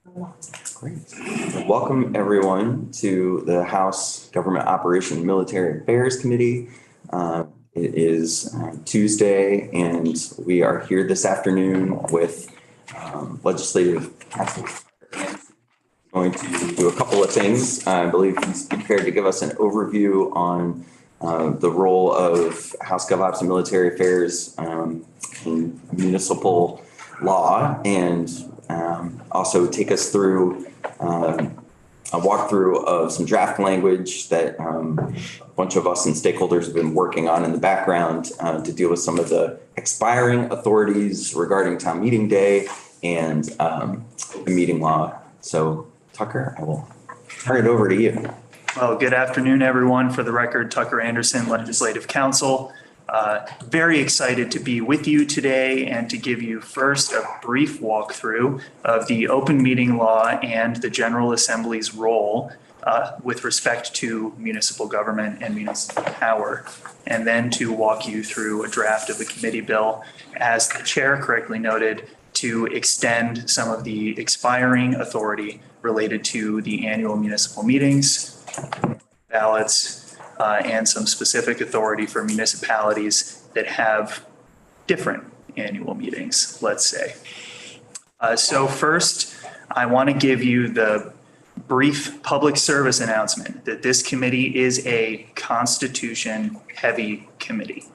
Great. Welcome everyone to the House Government Operation and Military Affairs Committee. It is Tuesday and we are here this afternoon with Legislative Council. Going to do a couple of things. I believe he's prepared to give us an overview on the role of House Gov.Ops and Military Affairs in municipal law, and also take us through a walkthrough of some draft language that a bunch of us and stakeholders have been working on in the background to deal with some of the expiring authorities regarding town meeting day and the meeting law. So Tucker, I will turn it over to you. Well, good afternoon, everyone. For the record, Tucker Anderson, Legislative Counsel. Very excited to be with you today and to give you first a brief walkthrough of the open meeting law and the General Assembly's role with respect to municipal government and municipal power, and then to walk you through a draft of the committee bill, as the chair correctly noted, to extend some of the expiring authority related to the annual municipal meetings, ballots, and some specific authority for municipalities that have different annual meetings, let's say. So first, I want to give you the brief public service announcement that this committee is a Constitution-heavy committee,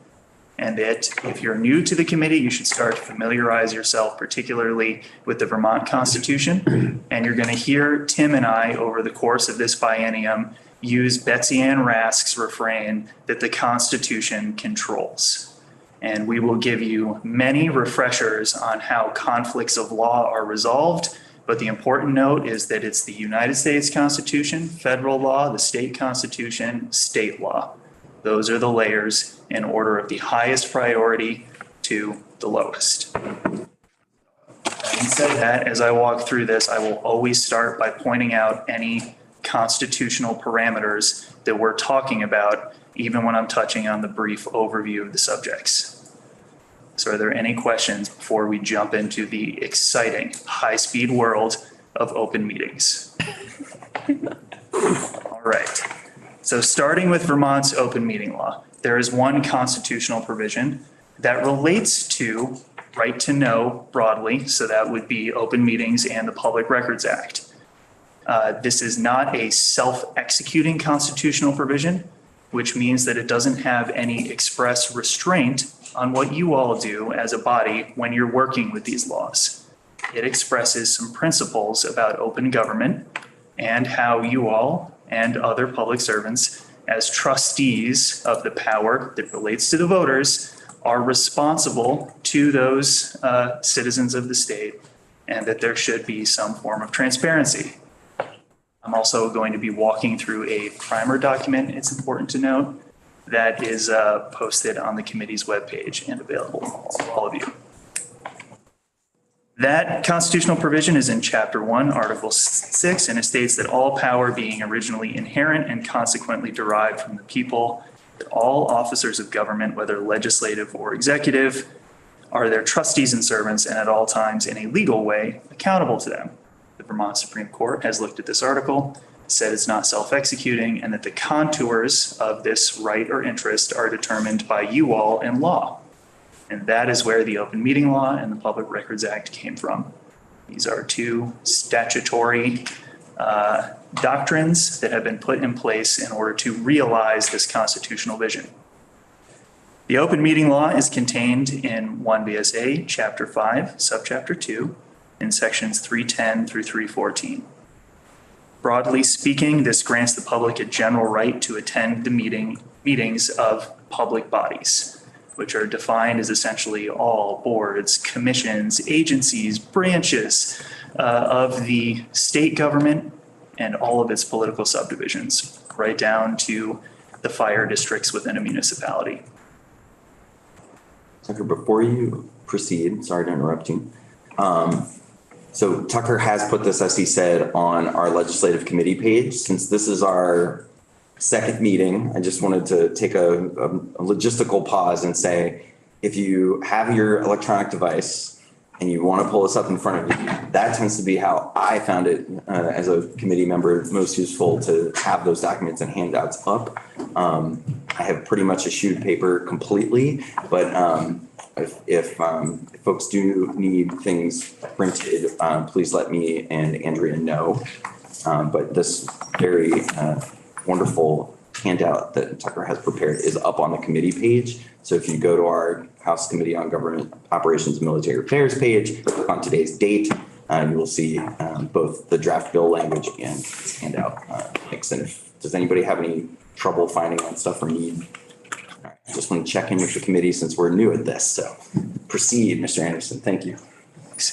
and that if you're new to the committee, you should start to familiarize yourself particularly with the Vermont Constitution. And you're going to hear Tim and I over the course of this biennium use Betsy Ann Rask's refrain that the Constitution controls. And we will give you many refreshers on how conflicts of law are resolved. But the important note is that it's the United States Constitution, federal law, the state constitution, state law. Those are the layers in order of the highest priority to the lowest. Having said that, as I walk through this, I will always start by pointing out any constitutional parameters that we're talking about, even when I'm touching on the brief overview of the subjects. So are there any questions before we jump into the exciting high-speed world of open meetings? All right. So starting with Vermont's open meeting law, there is one constitutional provision that relates to right to know broadly. So that would be open meetings and the Public Records Act. This is not a self-executing constitutional provision, which means that it doesn't have any express restraint on what you all do as a body when you're working with these laws. It expresses some principles about open government and how you all and other public servants, as trustees of the power that relates to the voters, are responsible to those citizens of the state, and that there should be some form of transparency. I'm also going to be walking through a primer document, it's important to note, that is posted on the committee's webpage and available to all of you. That constitutional provision is in Chapter 1, Article 6, and it states that all power being originally inherent and consequently derived from the people, that all officers of government, whether legislative or executive, are their trustees and servants, and at all times in a legal way accountable to them. The Vermont Supreme Court has looked at this article, said it's not self-executing, and that the contours of this right or interest are determined by you all in law. And that is where the open meeting law and the Public Records Act came from. These are two statutory doctrines that have been put in place in order to realize this constitutional vision. The open meeting law is contained in 1 VSA, Chapter 5, Subchapter 2, in sections 310 through 314. Broadly speaking, this grants the public a general right to attend the meetings of public bodies, which are defined as essentially all boards, commissions, agencies, branches of the state government and all of its political subdivisions, right down to the fire districts within a municipality. Tucker, before you proceed, sorry to interrupt you. So Tucker has put this, as he said, on our legislative committee page. Since this is our second meeting, I just wanted to take a logistical pause and say, if you have your electronic device, and you want to pull this up in front of you, that tends to be how I found it as a committee member most useful, to have those documents and handouts up. I have pretty much eschewed paper completely, but if folks do need things printed, please let me and Andrea know. But this very wonderful handout that Tucker has prepared is up on the committee page. So if you go to our House Committee on Government Operations and Military Affairs page, click on today's date, you will see both the draft bill language and this handout mixed in. Does anybody have any trouble finding that stuff or need? All right, I just want to check in with the committee since we're new at this. So proceed, Mr. Anderson. Thank you.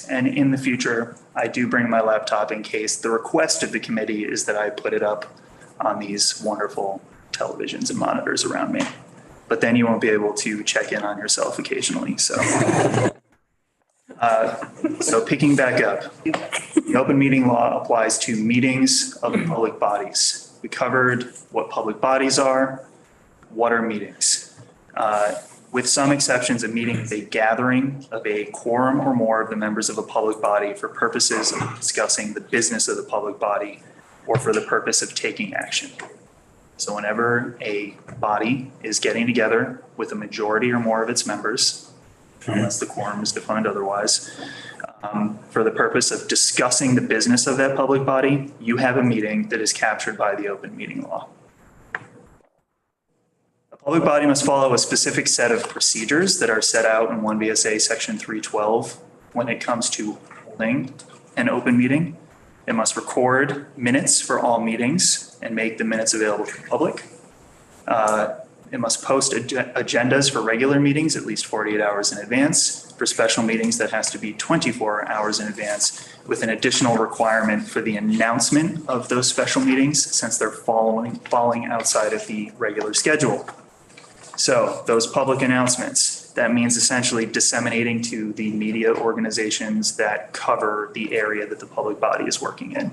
And in the future, I do bring my laptop in case the request of the committee is that I put it up on these wonderful televisions and monitors around me. But then you won't be able to check in on yourself occasionally. So, so picking back up, the open meeting law applies to meetings of public bodies. We covered what public bodies are. What are meetings? With some exceptions, a meeting is a gathering of a quorum or more of the members of a public body for purposes of discussing the business of the public body or for the purpose of taking action. So whenever a body is getting together with a majority or more of its members, unless the quorum is defined otherwise, for the purpose of discussing the business of that public body, you have a meeting that is captured by the open meeting law. A public body must follow a specific set of procedures that are set out in 1 VSA section 312 when it comes to holding an open meeting. It must record minutes for all meetings and make the minutes available to the public. It must post agendas for regular meetings at least 48 hours in advance. For special meetings, that has to be 24 hours in advance, with an additional requirement for the announcement of those special meetings since they're falling outside of the regular schedule. So those public announcements, that means essentially disseminating to the media organizations that cover the area that the public body is working in.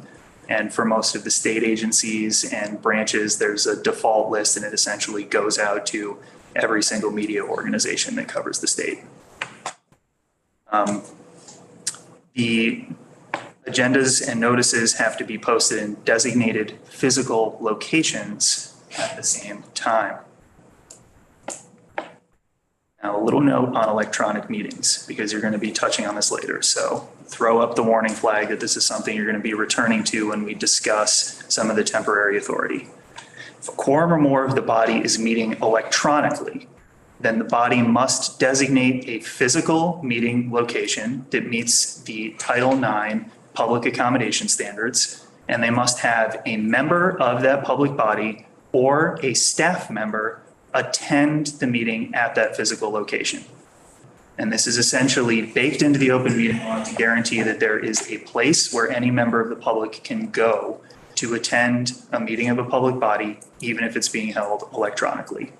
And for most of the state agencies and branches, there's a default list and it essentially goes out to every single media organization that covers the state. The agendas and notices have to be posted in designated physical locations at the same time. Now, a little note on electronic meetings, because you're going to be touching on this later. So throw up the warning flag that this is something you're going to be returning to when we discuss some of the temporary authority. If a quorum or more of the body is meeting electronically, then the body must designate a physical meeting location that meets the Title IX public accommodation standards, and they must have a member of that public body or a staff member attend the meeting at that physical location. And this is essentially baked into the open meeting law to guarantee that there is a place where any member of the public can go to attend a meeting of a public body, even if it's being held electronically.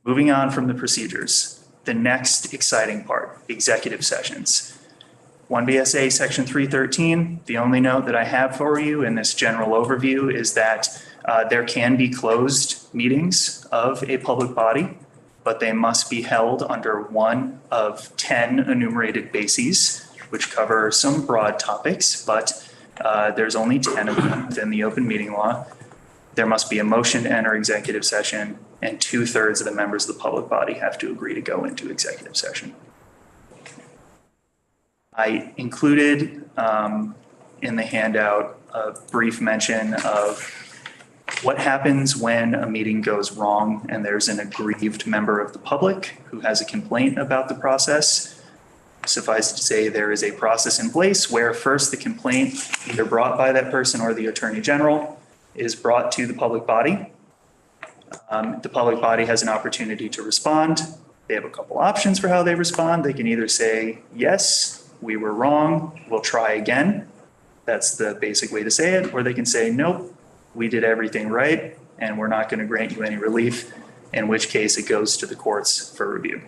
Moving on from the procedures, the next exciting part, executive sessions. 1 BSA section 313, the only note that I have for you in this general overview is that there can be closed meetings of a public body, but they must be held under one of 10 enumerated bases, which cover some broad topics, but there's only 10 of them within the open meeting law. There must be a motion to enter executive session, and 2/3 of the members of the public body have to agree to go into executive session. I included in the handout a brief mention of what happens when a meeting goes wrong and there's an aggrieved member of the public who has a complaint about the process. Suffice to say, there is a process in place where first the complaint, either brought by that person or the Attorney General, is brought to the public body. The public body has an opportunity to respond. They have a couple options for how they respond. They can either say, yes, we were wrong, we'll try again. That's the basic way to say it. Or they can say, nope, we did everything right and we're not going to grant you any relief, in which case it goes to the courts for review.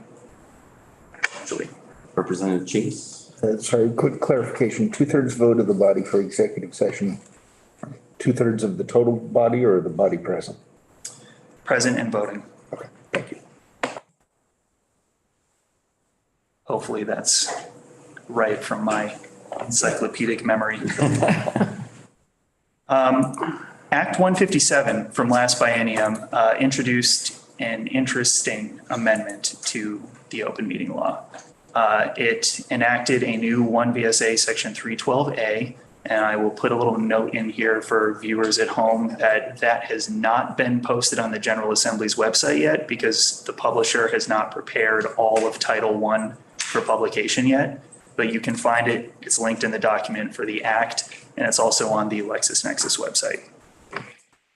Julie. Representative Chase. Sorry, quick clarification. 2/3 vote of the body for executive session. 2/3 of the total body or the body present? Present and voting. Okay, thank you. Hopefully that's right from my encyclopedic memory. Act 157 from last biennium introduced an interesting amendment to the open meeting law. It enacted a new 1 VSA section 312A, and I will put a little note in here for viewers at home that that has not been posted on the General Assembly's website yet because the publisher has not prepared all of Title I for publication yet, but you can find it. It's linked in the document for the act, and it's also on the LexisNexis website.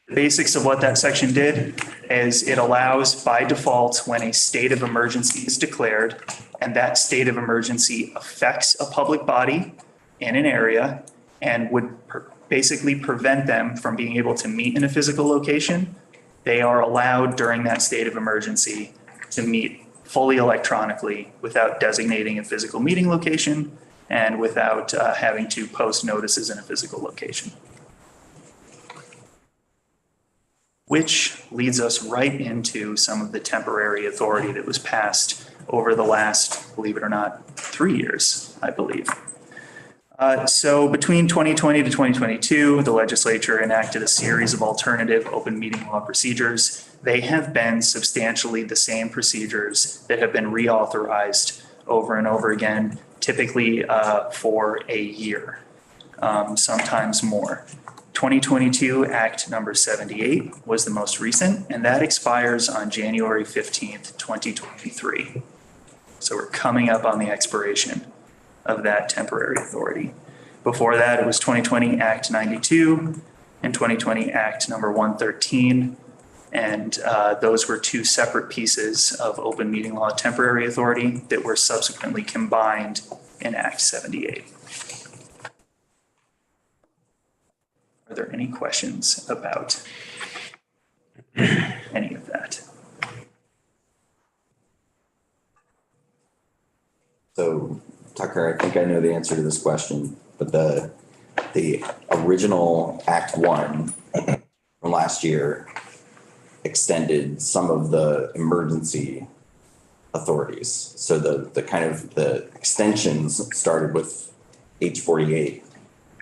The basics of what that section did is it allows by default when a state of emergency is declared and that state of emergency affects a public body in an area and would basically prevent them from being able to meet in a physical location, they are allowed during that state of emergency to meet fully electronically without designating a physical meeting location and without having to post notices in a physical location. Which leads us right into some of the temporary authority that was passed over the last, believe it or not, 3 years, I believe. So between 2020 to 2022, the legislature enacted a series of alternative open meeting law procedures. They have been substantially the same procedures that have been reauthorized over and over again, typically for a year, sometimes more. 2022 Act number 78 was the most recent, and that expires on January 15th, 2023. So we're coming up on the expiration of that temporary authority. Before that, it was 2020 Act 92 and 2020 Act number 113. And those were two separate pieces of open meeting law temporary authority that were subsequently combined in Act 78. Are there any questions about any of that? So Tucker, I think I know the answer to this question, but the original Act 1 from last year extended some of the emergency authorities. So the kind of the extensions started with H48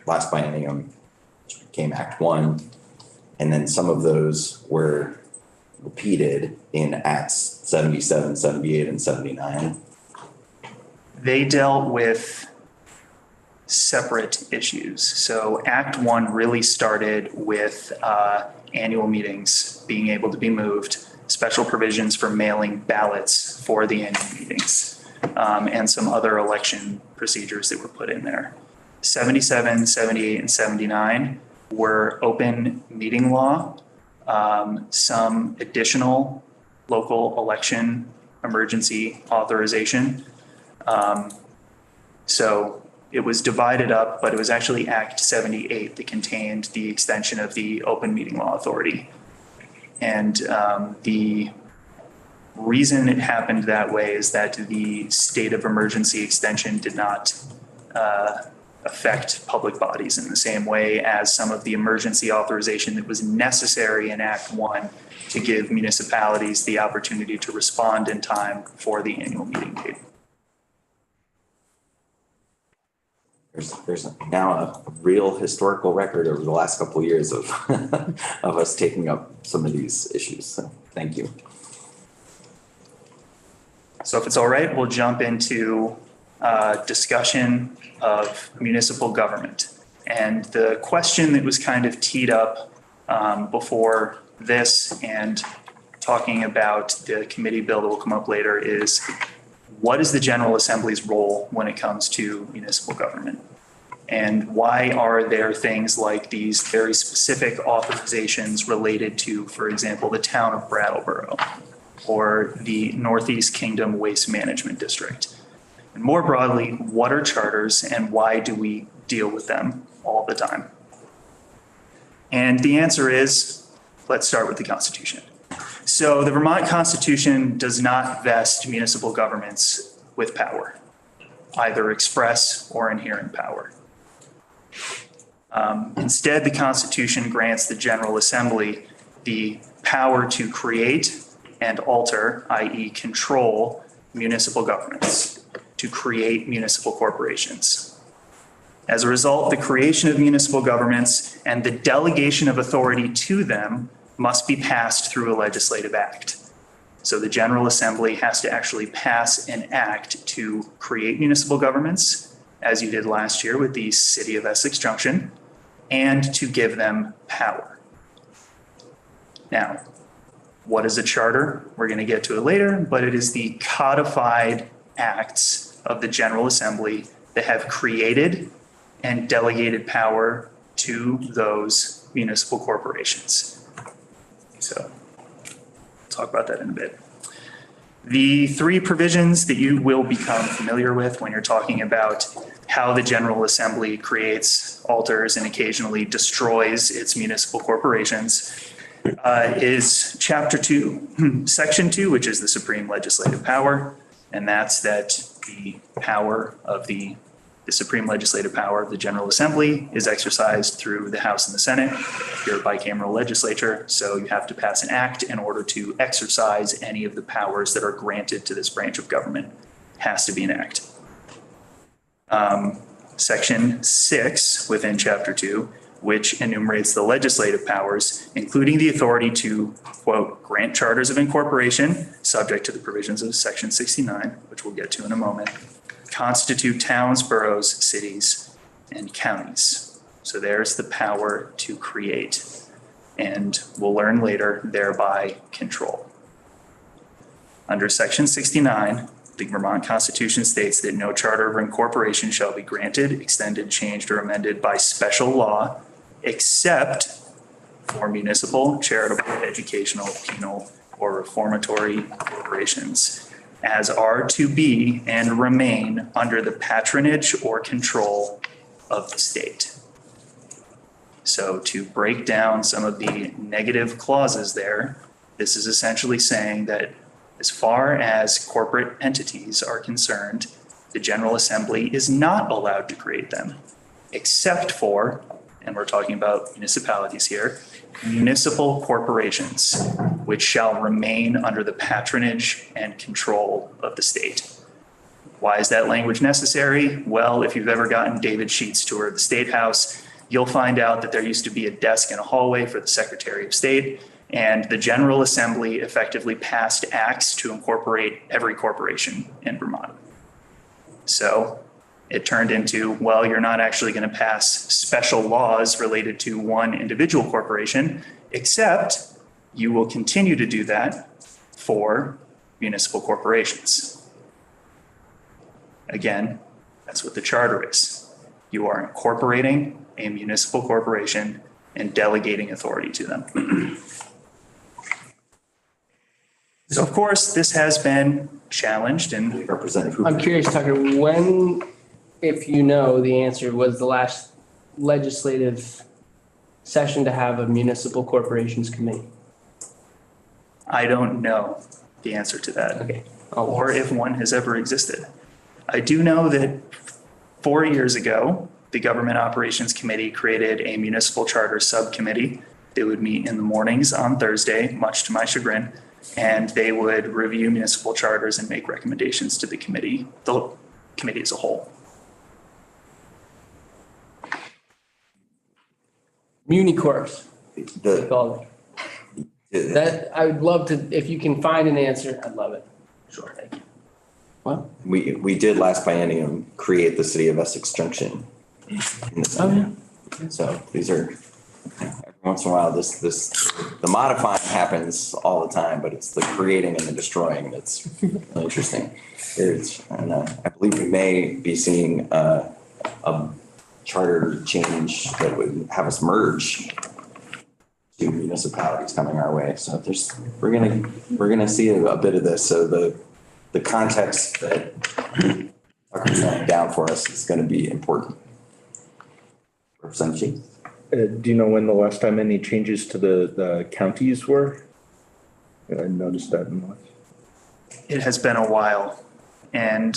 last biennium, which became Act 1, and then some of those were repeated in Acts 77, 78, and 79. They dealt with separate issues. So Act 1 really started with annual meetings being able to be moved, special provisions for mailing ballots for the annual meetings, and some other election procedures that were put in there. 77, 78, and 79 were open meeting law, some additional local election emergency authorization. So it was divided up, but it was actually Act 78 that contained the extension of the open meeting law authority. And the reason it happened that way is that the state of emergency extension did not affect public bodies in the same way as some of the emergency authorization that was necessary in Act 1 to give municipalities the opportunity to respond in time for the annual meeting date. There's now a real historical record over the last couple of years of of us taking up some of these issues. So thank you. So if it's all right, we'll jump into discussion of municipal government. And the question that was kind of teed up before this and talking about the committee bill that will come up later is, what is the General Assembly's role when it comes to municipal government? And why are there things like these very specific authorizations related to, for example, the town of Brattleboro or the Northeast Kingdom Waste Management District? And more broadly, what are charters and why do we deal with them all the time? And the answer is, let's start with the Constitution. So the Vermont Constitution does not vest municipal governments with power, either express or inherent power. Instead, the Constitution grants the General Assembly the power to create and alter, i.e. control, municipal governments, to create municipal corporations. As a result, the creation of municipal governments and the delegation of authority to them must be passed through a legislative act. So the General Assembly has to actually pass an act to create municipal governments, as you did last year with the City of Essex Junction, and to give them power. Now, what is a charter? We're going to get to it later, but it is the codified acts of the General Assembly that have created and delegated power to those municipal corporations. So we'll talk about that in a bit. The three provisions that you will become familiar with when you're talking about how the General Assembly creates, alters, and occasionally destroys its municipal corporations is Chapter 2, Section 2, which is the supreme legislative power, and that's that the power of the supreme legislative power of the General Assembly is exercised through the House and the Senate. You're a bicameral legislature, so you have to pass an act in order to exercise any of the powers that are granted to this branch of government. It has to be an act. Section 6 within Chapter 2, which enumerates the legislative powers, including the authority to, quote, grant charters of incorporation, subject to the provisions of Section 69, which we'll get to in a moment, constitute towns, boroughs, cities, and counties. So there's the power to create, and we'll learn later, thereby control. Under Section 69, the Vermont Constitution states that no charter of incorporation shall be granted, extended, changed, or amended by special law, except for municipal, charitable, educational, penal, or reformatory corporations, as are to be and remain under the patronage or control of the state. So to break down some of the negative clauses there, this is essentially saying that as far as corporate entities are concerned, the General Assembly is not allowed to create them, except for, and we're talking about municipalities here, municipal corporations, which shall remain under the patronage and control of the state. Why is that language necessary? Well, if you've ever gotten David Sheets' tour of the State House, you'll find out that there used to be a desk in a hallway for the Secretary of State, and the General Assembly effectively passed acts to incorporate every corporation in Vermont. So it turned into, well, you're not actually going to pass special laws related to one individual corporation, except you will continue to do that for municipal corporations. Again, that's what the charter is. You are incorporating a municipal corporation and delegating authority to them. So of course, this has been challenged and Representative I'm Hooper. curious, Tucker, when, if you know the answer, was the last legislative session to have a municipal corporations committee? I don't know the answer to that. Okay. Or if one has ever existed. I do know that 4 years ago, the Government Operations Committee created a municipal charter subcommittee. They would meet in the mornings on Thursday, much to my chagrin, and they would review municipal charters and make recommendations to the committee as a whole. Municorps, they The, call it. That, I would love to, if you can find an answer, I'd love it. Sure. Thank you. Well, we did last biennium create the City of Essex Junction. In the oh city. yeah. So these are, every once in a while, the modifying happens all the time, but it's the creating and the destroying that's really interesting. And I believe we may be seeing a charter change that would have us merge two municipalities coming our way. So we're gonna see a bit of this. So the context that Tucker's laying down for us is going to be important. Representative Sheets? Do you know when the last time any changes to the counties were? I noticed that in the last. It has been a while. And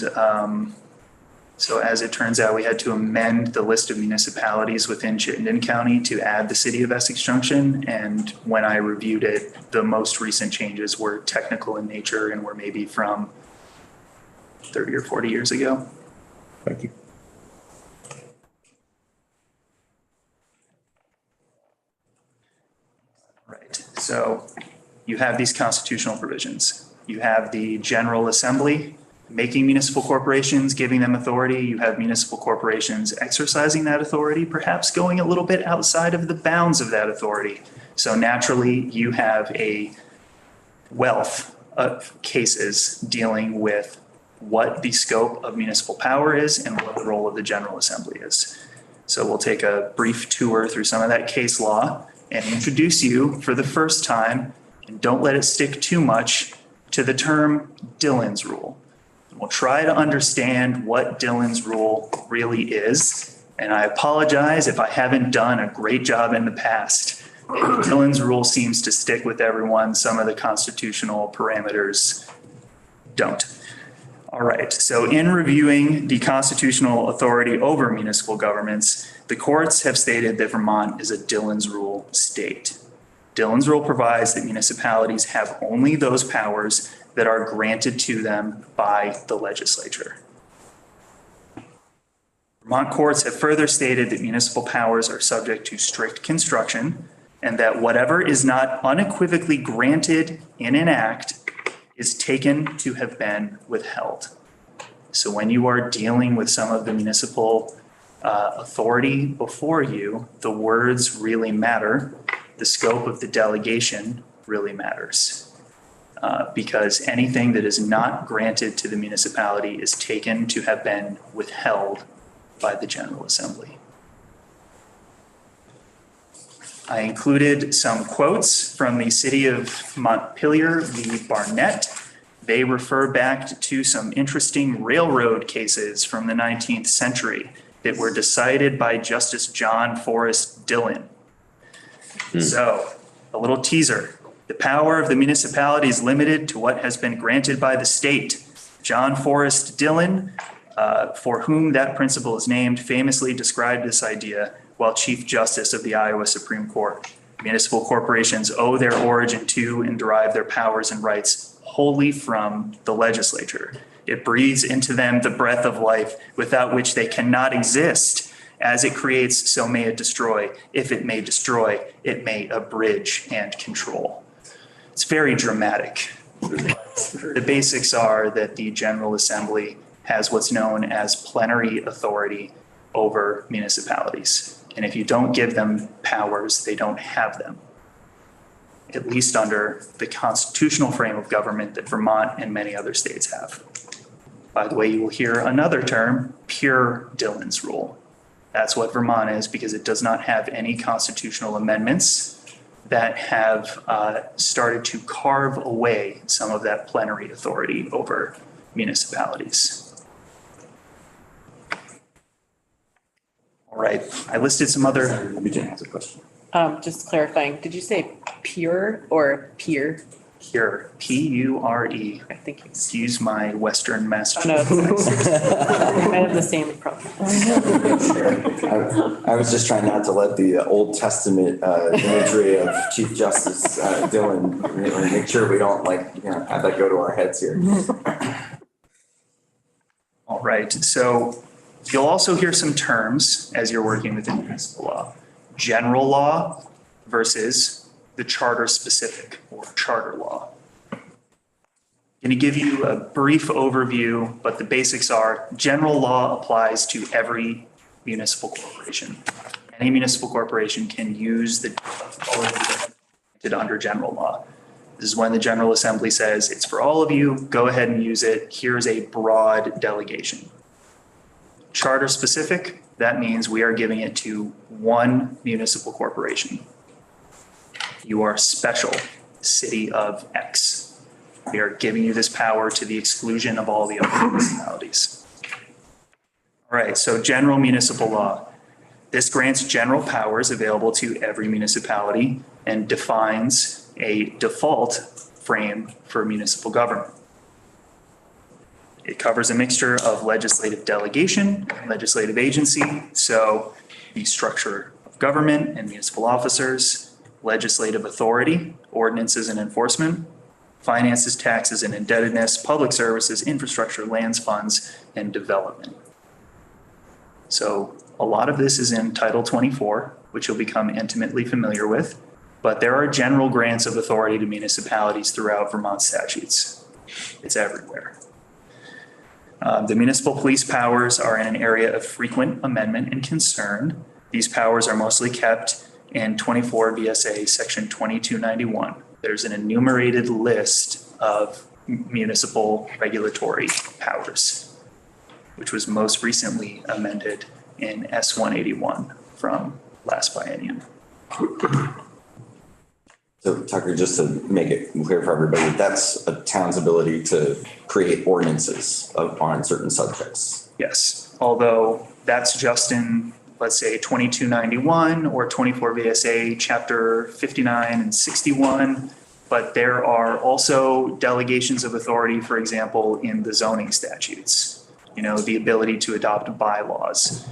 so as it turns out, we had to amend the list of municipalities within Chittenden County to add the City of Essex Junction. And when I reviewed it, the most recent changes were technical in nature and were maybe from 30 or 40 years ago. Thank you. Right. So you have these constitutional provisions. You have the General Assembly making municipal corporations, giving them authority. You have municipal corporations exercising that authority, perhaps going a little bit outside of the bounds of that authority. So naturally, you have a wealth of cases dealing with what the scope of municipal power is and what the role of the General Assembly is. So we'll take a brief tour through some of that case law and introduce you for the first time, and don't let it stick too much, to the term Dillon's Rule. We'll try to understand what Dillon's Rule really is. And I apologize if I haven't done a great job in the past. Dillon's Rule seems to stick with everyone. Some of the constitutional parameters don't. All right, so in reviewing the constitutional authority over municipal governments, the courts have stated that Vermont is a Dillon's Rule state. Dillon's Rule provides that municipalities have only those powers that are granted to them by the legislature. Vermont courts have further stated that municipal powers are subject to strict construction and that whatever is not unequivocally granted in an act is taken to have been withheld. So when you are dealing with some of the municipal authority before you, the words really matter. The scope of the delegation really matters. Because anything that is not granted to the municipality is taken to have been withheld by the General Assembly. I included some quotes from the city of Montpelier v. Barnett. They refer back to some interesting railroad cases from the 19th century that were decided by Justice John Forrest Dillon. So, a little teaser. The power of the municipality is limited to what has been granted by the state. John Forrest Dillon, for whom that principle is named, famously described this idea while Chief Justice of the Iowa Supreme Court. Municipal corporations owe their origin to and derive their powers and rights wholly from the legislature. It breathes into them the breath of life without which they cannot exist. As it creates, so may it destroy. If it may destroy, it may abridge and control. It's very dramatic. The basics are that the General Assembly has what's known as plenary authority over municipalities. And if you don't give them powers, they don't have them, at least under the constitutional frame of government that Vermont and many other states have. By the way, you will hear another term, pure Dillon's Rule. That's what Vermont is, because it does not have any constitutional amendments that have started to carve away some of that plenary authority over municipalities. All right, I listed some other. Eugene has a question. Just clarifying, did you say pure or peer? Pure, P-U-R-E. I think you. Excuse my Western Oh, Massachusetts. no, I have the same problem. I was just trying not to let the Old Testament imagery of Chief Justice Dillon, make sure we don't have that go to our heads here. All right, so you'll also hear some terms as you're working within municipal law. General law versus the charter specific or charter law. I'm going to give you a brief overview, but the basics are general law applies to every municipal corporation. Any municipal corporation can use the authority granted under general law. This is when the General Assembly says it's for all of you, go ahead and use it. Here's a broad delegation. Charter specific, that means we are giving it to one municipal corporation. You are special, city of X. We are giving you this power to the exclusion of all the other municipalities. All right, so general municipal law. This grants general powers available to every municipality and defines a default frame for municipal government. It covers a mixture of legislative delegation, legislative agency, so the structure of government and municipal officers, legislative authority, ordinances and enforcement, finances, taxes, and indebtedness, public services, infrastructure, lands, funds, and development. So a lot of this is in Title 24, which you'll become intimately familiar with, but there are general grants of authority to municipalities throughout Vermont statutes. It's everywhere. The municipal police powers are in an area of frequent amendment and concern. These powers are mostly kept in 24 VSA section 2291. There's an enumerated list of municipal regulatory powers, which was most recently amended in S181 from last biennium. So Tucker, just to make it clear for everybody, that's a town's ability to create ordinances on certain subjects. Yes, although that's just in, let's say, 2291 or 24 VSA chapter 59 and 61, but there are also delegations of authority, for example, in the zoning statutes. You know, the ability to adopt bylaws.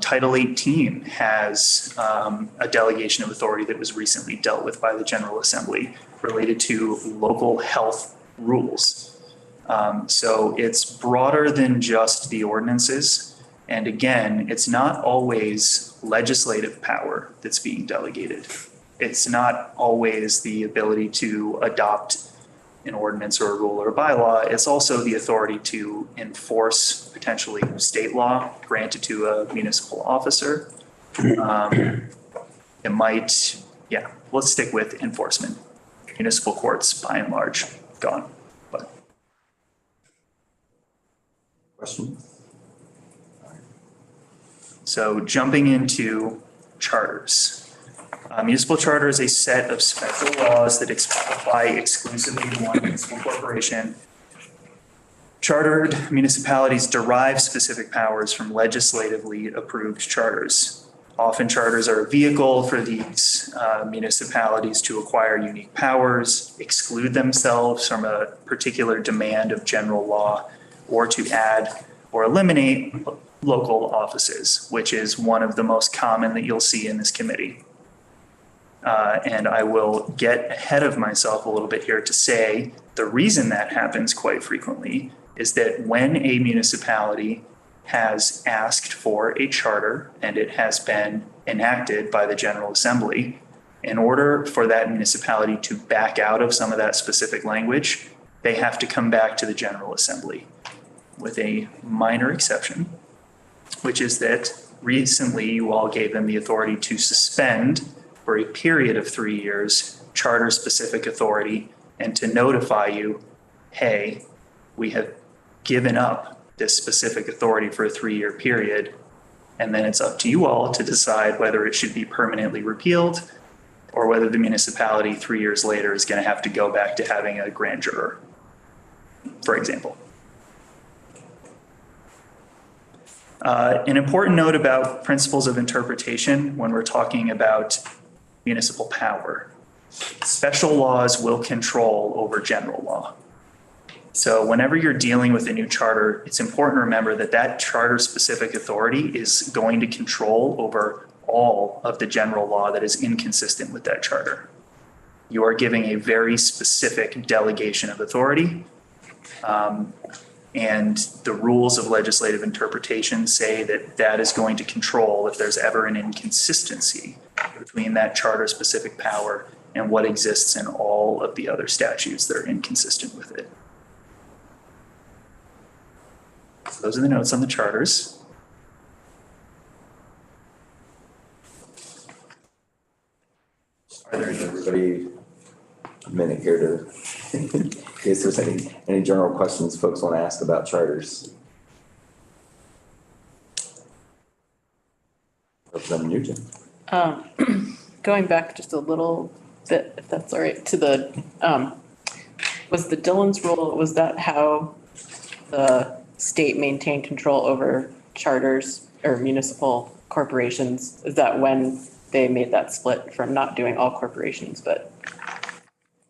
Title 18 has a delegation of authority that was recently dealt with by the General Assembly related to local health rules. So it's broader than just the ordinances. And again, it's not always legislative power that's being delegated. It's not always the ability to adopt an ordinance or a rule or a bylaw. It's also the authority to enforce potentially state law granted to a municipal officer. It might, yeah, let's stick with enforcement. Municipal courts, by and large, gone. But Question? so jumping into charters. Municipal charter is a set of special laws that apply exclusively to one municipal corporation. Chartered municipalities derive specific powers from legislatively approved charters. Often charters are a vehicle for these municipalities to acquire unique powers, exclude themselves from a particular demand of general law, or to add or eliminate local offices, which is one of the most common that you'll see in this committee. And I will get ahead of myself a little bit here to say the reason that happens quite frequently is that when a municipality has asked for a charter and it has been enacted by the General Assembly, in order for that municipality to back out of some of that specific language, they have to come back to the General Assembly with a minor exception, which is that recently you all gave them the authority to suspend for a period of 3 years, charter-specific authority, and to notify you, hey, we have given up this specific authority for a 3-year period, and then it's up to you all to decide whether it should be permanently repealed or whether the municipality 3 years later is going to have to go back to having a grand juror, for example. An important note about principles of interpretation when we're talking about municipal power. Special laws will control over general law. So whenever you're dealing with a new charter, it's important to remember that that charter-specific authority is going to control over all of the general law that is inconsistent with that charter. You are giving a very specific delegation of authority. And the rules of legislative interpretation say that that is going to control if there's ever an inconsistency between that charter-specific power and what exists in all of the other statutes that are inconsistent with it. So those are the notes on the charters. Are there everybody a minute here to, in case there's any general questions folks want to ask about charters? Representative Nugent. Going back just a little bit, if that's all right, to the, was the Dillon's rule, was that how the state maintained control over charters or municipal corporations? Is that when they made that split from not doing all corporations, but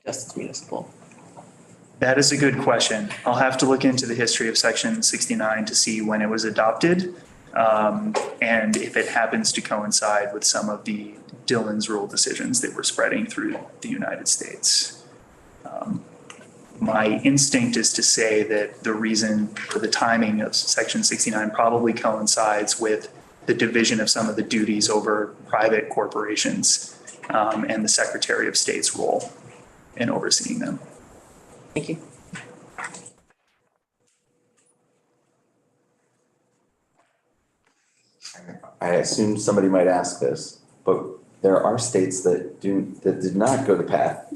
just municipal? That is a good question. I'll have to look into the history of Section 69 to see when it was adopted. And if it happens to coincide with some of the Dillon's rule decisions that were spreading through the United States. My instinct is to say that the reason for the timing of Section 69 probably coincides with the division of some of the duties over private corporations and the Secretary of State's role in overseeing them. Thank you. I assume somebody might ask this, but there are states that did not go the path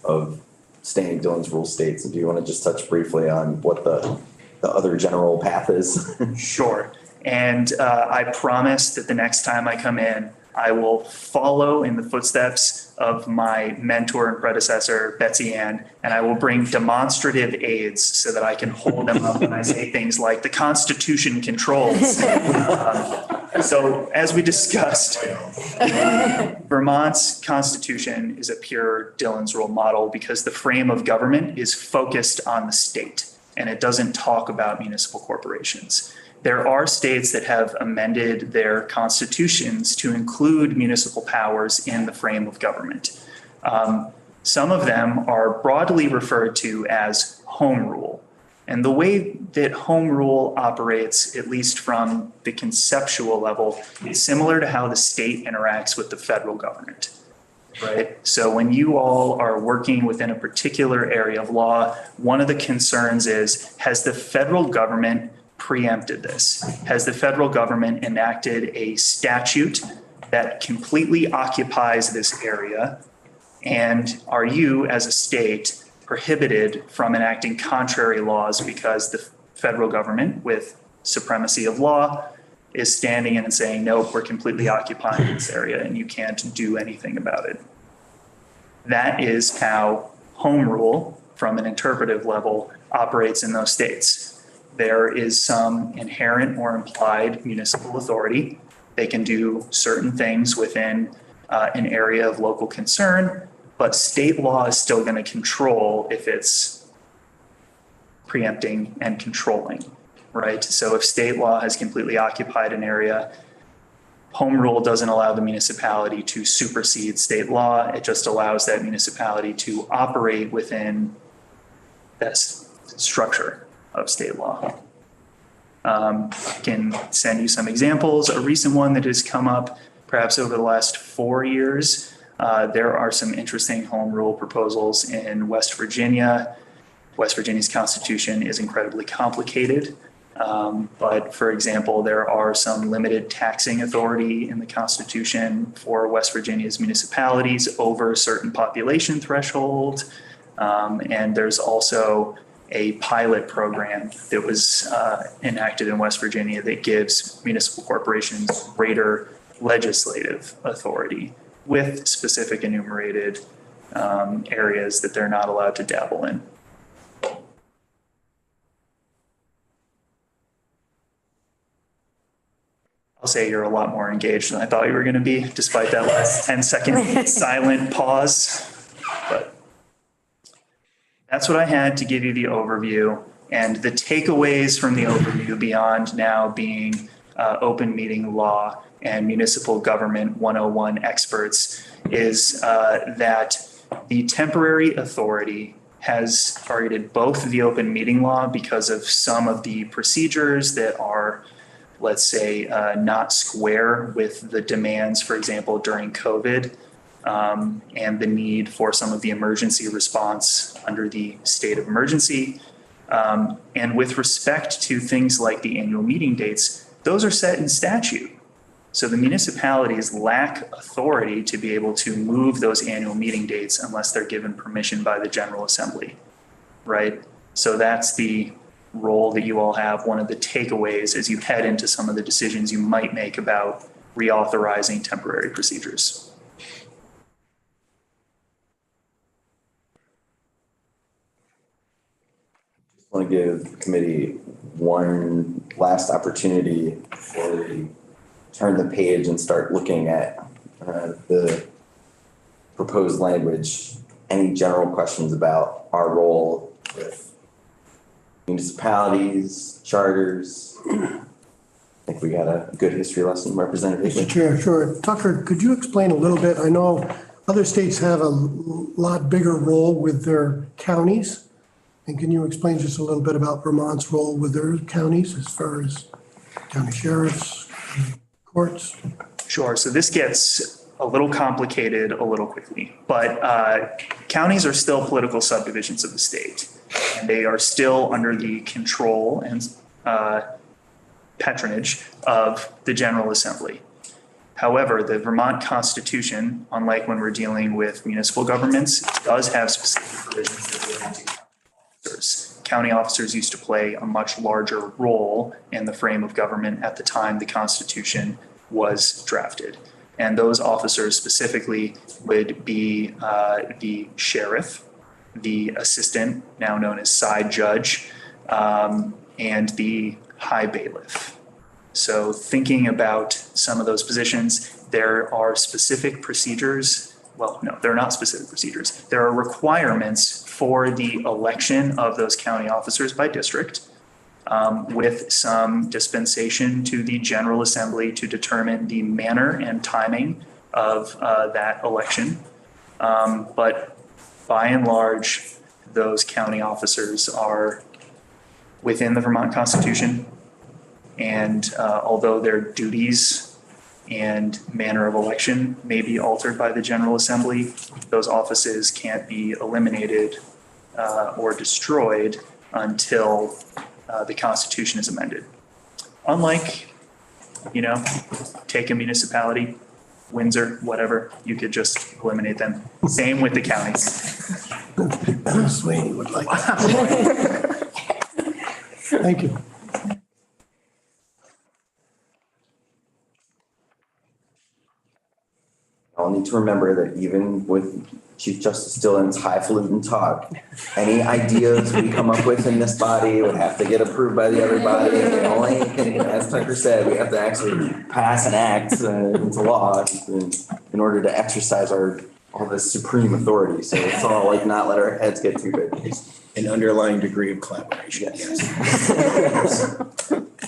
of staying Dillon's rule states. Do you want to just touch briefly on what the other general path is? Sure. And I promise that the next time I come in, I will follow in the footsteps of my mentor and predecessor, Betsy Ann, and I will bring demonstrative aids so that I can hold them up when I say things like the Constitution controls. So as we discussed, Vermont's Constitution is a pure Dillon's rule model because the frame of government is focused on the state and it doesn't talk about municipal corporations. There are states that have amended their constitutions to include municipal powers in the frame of government. Some of them are broadly referred to as home rule. And the way that home rule operates, at least from the conceptual level, is similar to how the state interacts with the federal government, right? So when you all are working within a particular area of law, one of the concerns is, has the federal government preempted this? Has the federal government enacted a statute that completely occupies this area? And are you, as a state, prohibited from enacting contrary laws because the federal government, with supremacy of law, is standing in and saying, nope, we're completely occupying this area and you can't do anything about it? That is how home rule, from an interpretive level, operates in those states. There is some inherent or implied municipal authority. They can do certain things within an area of local concern, but state law is still going to control if it's preempting and controlling, right? So if state law has completely occupied an area, home rule doesn't allow the municipality to supersede state law. It just allows that municipality to operate within that structure of state law. I can send you some examples. A recent one that has come up perhaps over the last 4 years, there are some interesting home rule proposals in West Virginia. West Virginia's constitution is incredibly complicated. But for example, there are some limited taxing authority in the Constitution for West Virginia's municipalities over a certain population threshold. And there's also a pilot program that was enacted in West Virginia that gives municipal corporations greater legislative authority with specific enumerated areas that they're not allowed to dabble in. I'll say you're a lot more engaged than I thought you were going to be, despite that last 10-second silent pause. But that's what I had to give you the overview, and the takeaways from the overview, beyond now being open meeting law and municipal government 101 experts, is that the temporary authority has targeted both the open meeting law because of some of the procedures that are, let's say, not square with the demands, for example, during COVID, and the need for some of the emergency response under the state of emergency. And with respect to things like the annual meeting dates, those are set in statute. So the municipalities lack authority to be able to move those annual meeting dates unless they're given permission by the General Assembly, right? So that's the role that you all have. One of the takeaways as you head into some of the decisions you might make about reauthorizing temporary procedures. I want to give the committee one last opportunity before we turn the page and start looking at the proposed language. Any general questions about our role with municipalities, charters? I think we got a good history lesson, Representative. Mr. Chair, sure. Tucker, could you explain a little bit? I know other states have a lot bigger role with their counties. And can you explain just a little bit about Vermont's role with their counties as far as county sheriffs, courts? Sure. So this gets a little complicated a little quickly, but counties are still political subdivisions of the state, and they are still under the control and patronage of the General Assembly. However, the Vermont Constitution, unlike when we're dealing with municipal governments, does have specific provisions that relate to officers. County officers used to play a much larger role in the frame of government at the time the Constitution was drafted. And those officers specifically would be the sheriff, the assistant, now known as side judge, and the high bailiff. So thinking about some of those positions, there are specific procedures. Well, no, there are not specific procedures. There are requirements for the election of those county officers by district, with some dispensation to the General Assembly to determine the manner and timing of that election. But by and large, those county officers are within the Vermont Constitution. And although their duties and manner of election may be altered by the General Assembly, those offices can't be eliminated or destroyed until the Constitution is amended. Unlike, take a municipality, Windsor, whatever, you could just eliminate them. Same with the counties. Sweeney would like. Thank you. I'll need to remember that even with Chief Justice Dillon's highfalutin talk, any ideas we come up with in this body would have to get approved by the other body. We only can, as Tucker said, we have to actually pass an act into law in order to exercise all this supreme authority. So it's all like not let our heads get too big. An underlying degree of collaboration, yes.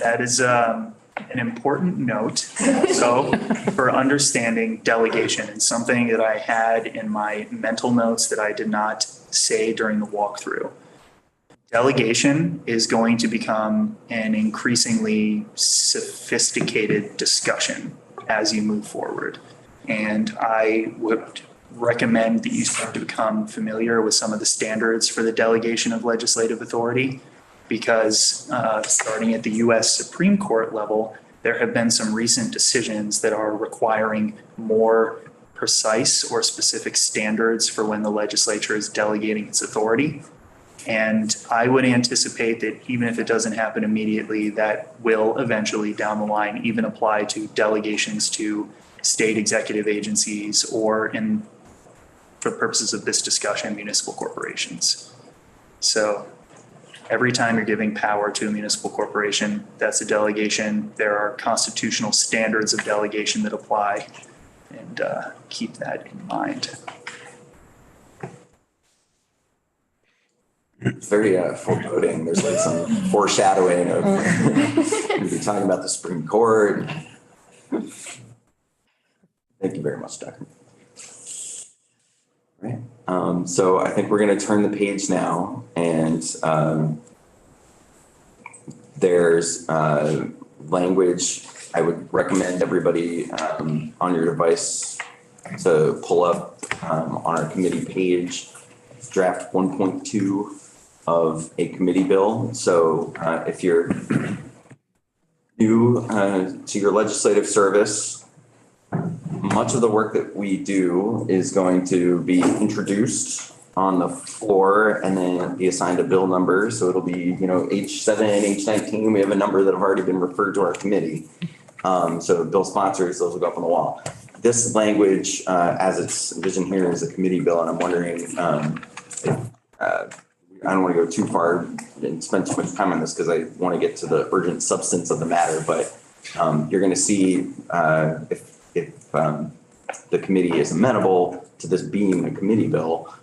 That is an important note. So for understanding delegation, and something that I had in my mental notes that I did not say during the walkthrough. Delegation is going to become an increasingly sophisticated discussion as you move forward. And I would recommend that you start to become familiar with some of the standards for the delegation of legislative authority, because starting at the US Supreme Court level, there have been some recent decisions that are requiring more precise or specific standards for when the legislature is delegating its authority. And I would anticipate that even if it doesn't happen immediately, that will eventually down the line even apply to delegations to state executive agencies or, for the purposes of this discussion, municipal corporations. So every time you're giving power to a municipal corporation, that's a delegation. There are constitutional standards of delegation that apply, and keep that in mind. It's very foreboding. There's like some foreshadowing of we'll be talking about the Supreme Court. Thank you very much, Tucker. Right. So I think we're going to turn the page now, and there's language I would recommend everybody on your device to pull up on our committee page. It's draft 1.2 of a committee bill. So if you're new to your legislative service, much of the work that we do is going to be introduced on the floor and then be assigned a bill number. So it'll be, H7, H19. We have a number that have already been referred to our committee. So bill sponsors, those will go up on the wall. This language, as it's envisioned here, is a committee bill, and I'm wondering if, I don't want to go too far and spend too much time on this because I want to get to the urgent substance of the matter, but you're going to see if the committee is amenable to this being a committee bill.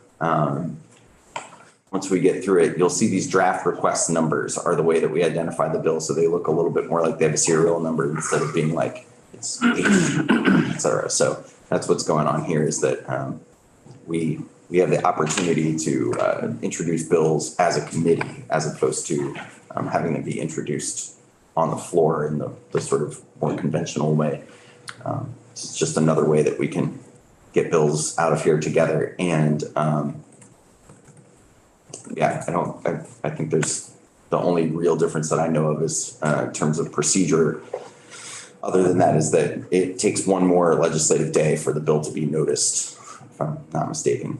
Once we get through it, you'll see these draft request numbers are the way that we identify the bill. So they look a little bit more like they have a serial number instead of being like, it's finance, et cetera. So that's what's going on here is that we have the opportunity to introduce bills as a committee as opposed to having them be introduced on the floor in the sort of more conventional way. It's just another way that we can get bills out of here together. And I think there's the only real difference that I know of is in terms of procedure. Other than that is that it takes one more legislative day for the bill to be noticed, if I'm not mistaken.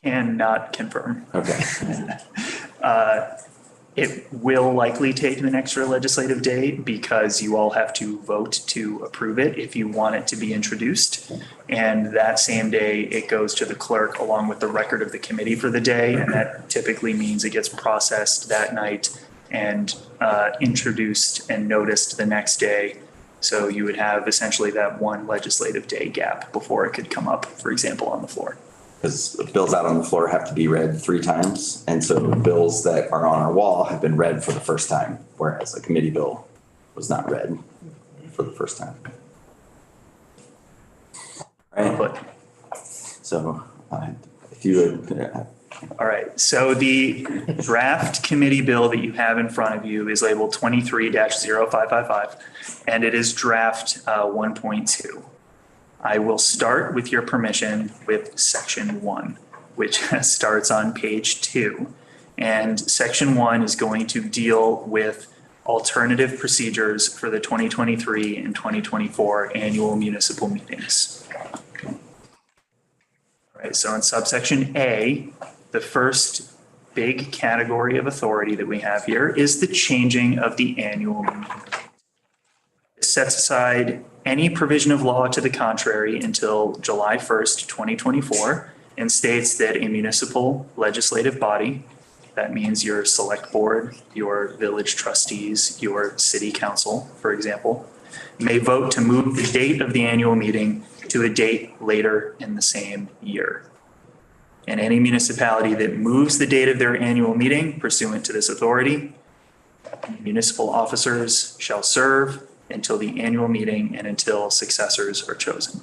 Cannot confirm. Okay. It will likely take an extra legislative day because you all have to vote to approve it if you want it to be introduced. And that same day, it goes to the clerk along with the record of the committee for the day. And that typically means it gets processed that night and introduced and noticed the next day. So you would have essentially that one legislative day gap before it could come up, for example, on the floor. Because bills out on the floor have to be read 3 times. And so bills that are on our wall have been read for the first time, whereas a committee bill was not read for the first time. Right. But So if you would. all right, so the draft committee bill that you have in front of you is labeled 23-0555, and it is draft 1.2. I will start with your permission with section 1, which starts on page 2. And section 1 is going to deal with alternative procedures for the 2023 and 2024 annual municipal meetings. All right, so in subsection A, the first big category of authority that we have here is the changing of the annual meeting. It sets aside any provision of law to the contrary until July 1st, 2024, and states that a municipal legislative body, that means your select board, your village trustees, your city council, for example, may vote to move the date of the annual meeting to a date later in the same year. And any municipality that moves the date of their annual meeting pursuant to this authority, municipal officers shall serve until the annual meeting and until successors are chosen.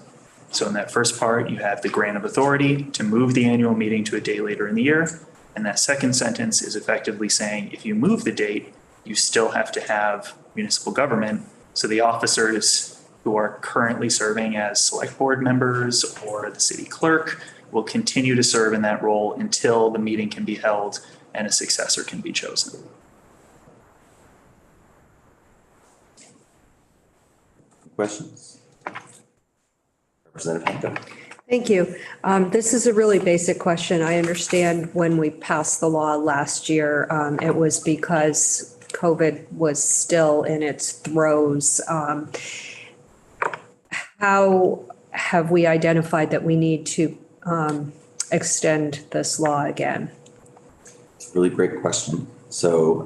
So in that first part, you have the grant of authority to move the annual meeting to a day later in the year. And that second sentence is effectively saying, if you move the date, you still have to have municipal government. So the officers who are currently serving as select board members or the city clerk will continue to serve in that role until the meeting can be held and a successor can be chosen. Questions? Representative Hanko. Thank you. This is a really basic question. I understand when we passed the law last year, it was because COVID was still in its throes. How have we identified that we need to extend this law again? It's a really great question. So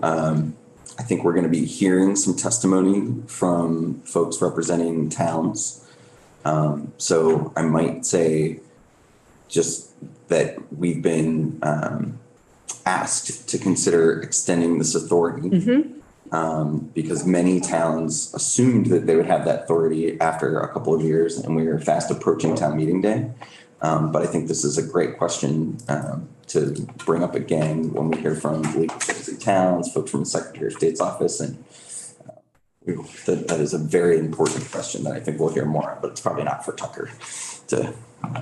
I think we're going to be hearing some testimony from folks representing towns. So I might say just that we've been asked to consider extending this authority because many towns assumed that they would have that authority after a couple of years, and we are fast approaching town meeting day. But I think this is a great question to bring up again when we hear from the League of Cities and Towns, folks from the Secretary of State's office, and that is a very important question that I think we'll hear more on, but it's probably not for Tucker to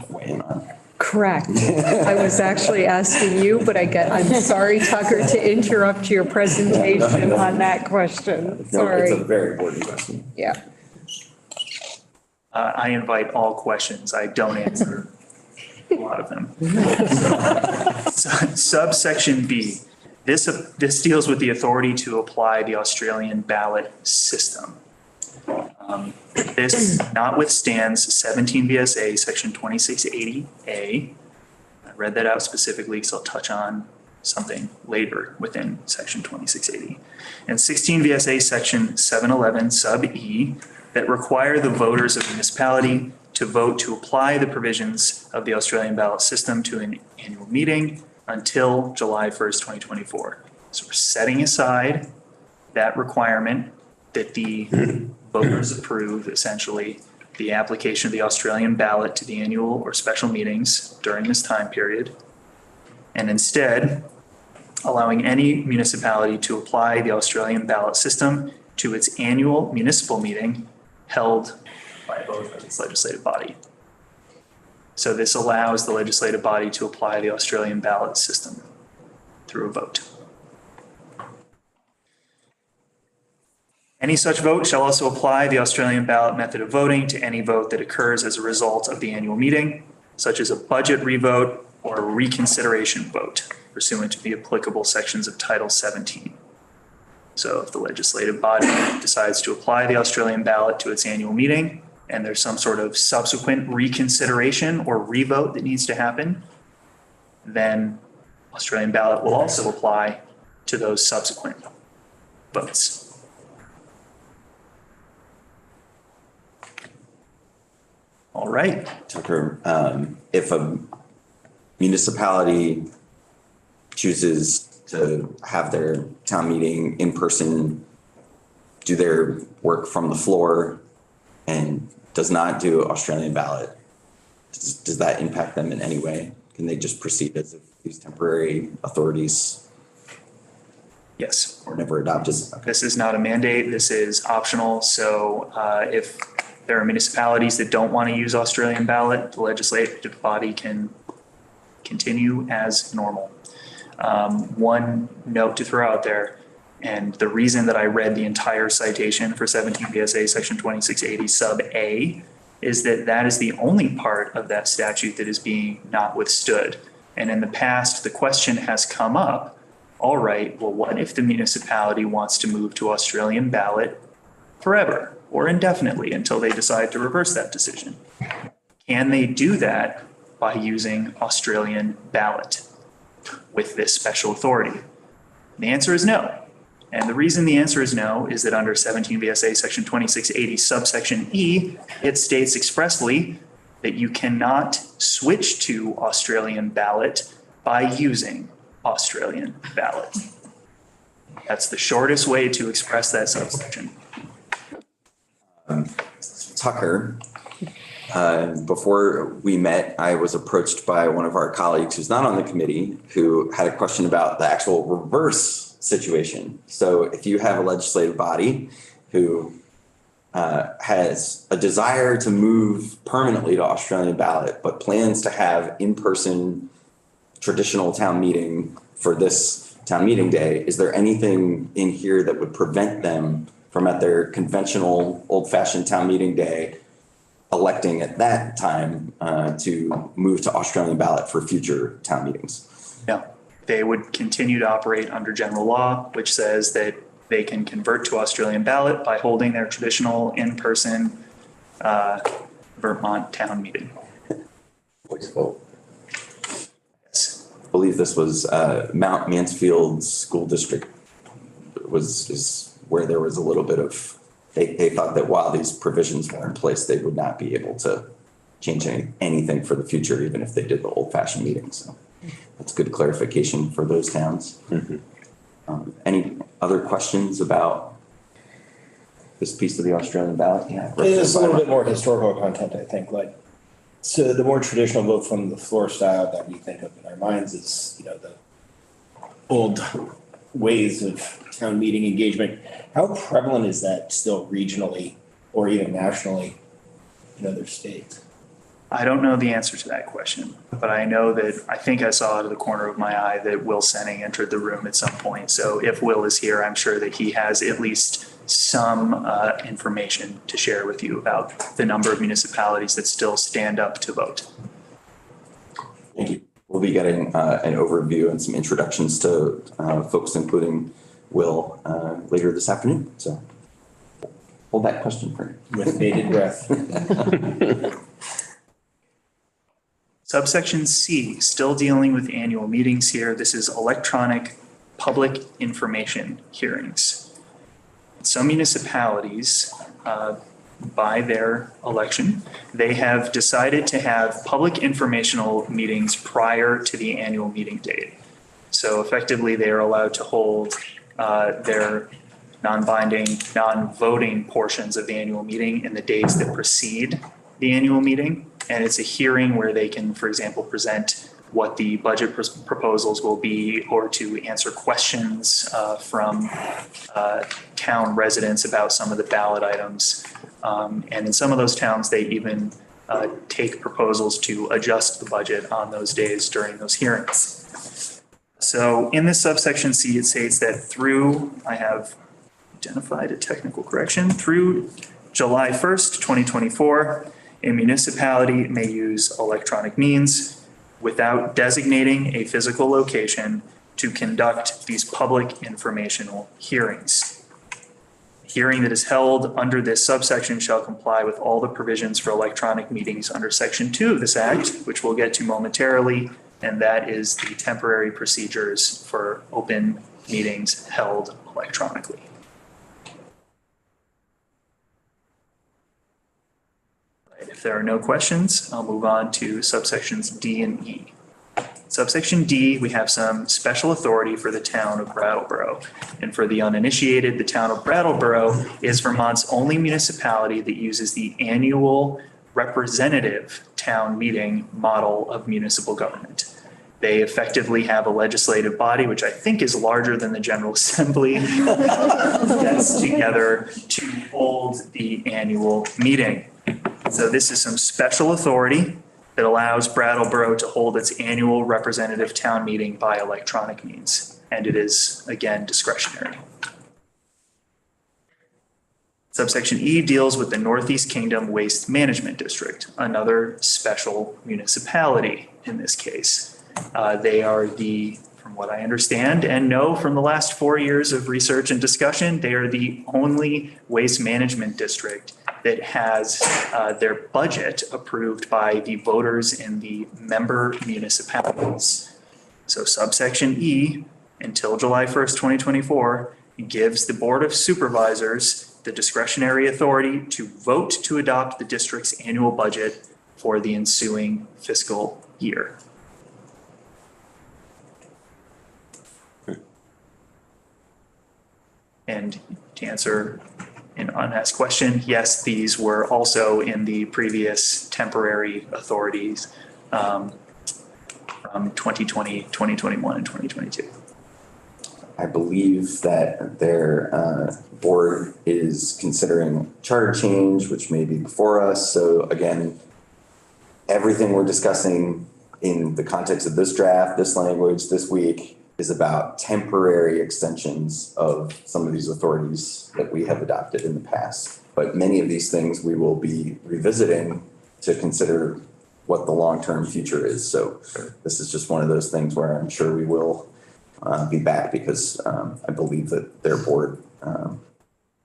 weigh in on. Correct. I was actually asking you, but I'm sorry, Tucker, to interrupt your presentation on that question. Sorry. No, it's a very important question. Yeah. I invite all questions. I don't answer a lot of them. So, subsection B. This deals with the authority to apply the Australian ballot system. This notwithstands 17 VSA section 2680A. I read that out specifically because I'll touch on something later within section 2680. And 16 VSA section 711 sub E that require the voters of the municipality to vote to apply the provisions of the Australian ballot system to an annual meeting until July 1st, 2024. So we're setting aside that requirement that the voters approve essentially the application of the Australian ballot to the annual or special meetings during this time period, and instead allowing any municipality to apply the Australian ballot system to its annual municipal meeting held by a vote of its legislative body. So this allows the legislative body to apply the Australian ballot system through a vote. Any such vote shall also apply the Australian ballot method of voting to any vote that occurs as a result of the annual meeting, such as a budget revote or a reconsideration vote pursuant to the applicable sections of Title 17. So if the legislative body decides to apply the Australian ballot to its annual meeting and there's some sort of subsequent reconsideration or revote that needs to happen, then Australian ballot will also apply to those subsequent votes. All right. Tucker, if a municipality chooses to have their town meeting in person, do their work from the floor, and does not do Australian ballot, does that impact them in any way? Can they just proceed as if these temporary authorities Yes. were never adopted? Okay. This is not a mandate. This is optional. So if there are municipalities that don't want to use Australian ballot, the legislative body can continue as normal. One note to throw out there, and the reason that I read the entire citation for 17 VSA section 2680 sub A is that that is the only part of that statute that is being not withstood. And in the past, the question has come up, all right, well, what if the municipality wants to move to Australian ballot forever or indefinitely until they decide to reverse that decision? Can they do that by using Australian ballot with this special authority? The answer is no. And the reason the answer is no is that under 17 VSA section 2680 subsection E, it states expressly that you cannot switch to Australian ballot by using Australian ballot. That's the shortest way to express that subsection. Tucker, before we met, I was approached by one of our colleagues who's not on the committee who had a question about the actual reverse situation. So if you have a legislative body who has a desire to move permanently to Australian ballot, but plans to have in-person traditional town meeting for this town meeting day, is there anything in here that would prevent them from at their conventional old-fashioned town meeting day electing at that time to move to Australian ballot for future town meetings? No, they would continue to operate under general law, which says that they can convert to Australian ballot by holding their traditional in-person Vermont town meeting. Voice vote. Yes. I believe this was Mount Mansfield School District is where there was a little bit of, they thought that while these provisions were in place, they would not be able to change anything for the future, even if they did the old-fashioned meeting. So that's good clarification for those towns. Mm-hmm. Any other questions about this piece of the Australian ballot? Yeah, it's a little bit more historical content, I think. Like, so the more traditional vote from the floor style that we think of in our minds is, you know, the old ways of town meeting engagement. How prevalent is that still regionally or even nationally in other states? I don't know the answer to that question, but I know that I think I saw out of the corner of my eye that Will Senning entered the room at some point. So if Will is here, I'm sure that he has at least some information to share with you about the number of municipalities that still stand up to vote. Thank you. We'll be getting an overview and some introductions to folks, including Will, later this afternoon. So hold that question for you. With bated breath. Subsection C, still dealing with annual meetings here. This is electronic public information hearings. Some municipalities, by their election, they have decided to have public informational meetings prior to the annual meeting date. So effectively, they are allowed to hold their non-binding, non-voting portions of the annual meeting in the days that precede the annual meeting. And it's a hearing where they can, for example, present what the budget proposals will be, or to answer questions from town residents about some of the ballot items. And in some of those towns, they even take proposals to adjust the budget on those days during those hearings. So in this subsection C, it states that through, I have identified a technical correction, through July 1st, 2024, a municipality may use electronic means without designating a physical location to conduct these public informational hearings. A hearing that is held under this subsection shall comply with all the provisions for electronic meetings under Section 2 of this Act, which we'll get to momentarily, and that is the temporary procedures for open meetings held electronically. If there are no questions, I'll move on to subsections D and E. Subsection D, we have some special authority for the town of Brattleboro. And for the uninitiated, the town of Brattleboro is Vermont's only municipality that uses the annual representative town meeting model of municipal government. They effectively have a legislative body, which I think is larger than the General Assembly, gets together to hold the annual meeting. So this is some special authority that allows Brattleboro to hold its annual representative town meeting by electronic means. And it is, again, discretionary. Subsection E deals with the Northeast Kingdom Waste Management District, another special municipality in this case. They are the, from what I understand and know from the last 4 years of research and discussion, they are the only waste management district that has their budget approved by the voters in the member municipalities. So subsection E, until July 1st, 2024, gives the Board of Supervisors the discretionary authority to vote to adopt the district's annual budget for the ensuing fiscal year. And to answer an unasked question, yes, these were also in the previous temporary authorities from 2020, 2021, and 2022. I believe that their board is considering charter change, which may be before us. So again, everything we're discussing in the context of this draft, this language, this week, is about temporary extensions of some of these authorities that we have adopted in the past. But many of these things we will be revisiting to consider what the long-term future is. So this is just one of those things where I'm sure we will be back, because I believe that their board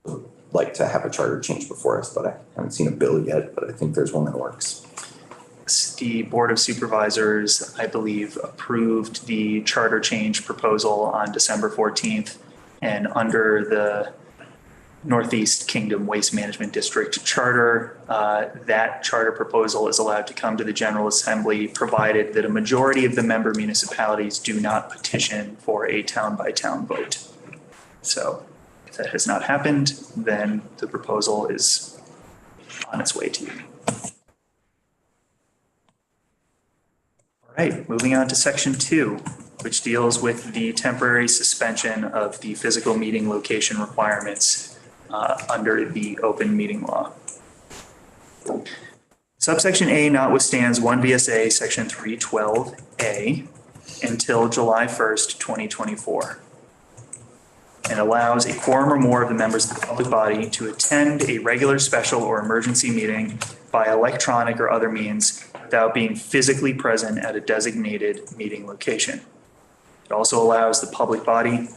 would like to have a charter change before us, but I haven't seen a bill yet, but I think there's one in the works. The Board of Supervisors, I believe, approved the charter change proposal on December 14th. And under the Northeast Kingdom Waste Management District Charter, that charter proposal is allowed to come to the General Assembly, provided that a majority of the member municipalities do not petition for a town-by-town vote. So if that has not happened, then the proposal is on its way to you. All right, moving on to section 2, which deals with the temporary suspension of the physical meeting location requirements under the open meeting law. Subsection A notwithstands 1 VSA section 312A until July 1st, 2024, and allows a quorum or more of the members of the public body to attend a regular, special, or emergency meeting by electronic or other means without being physically present at a designated meeting location. It also allows the public body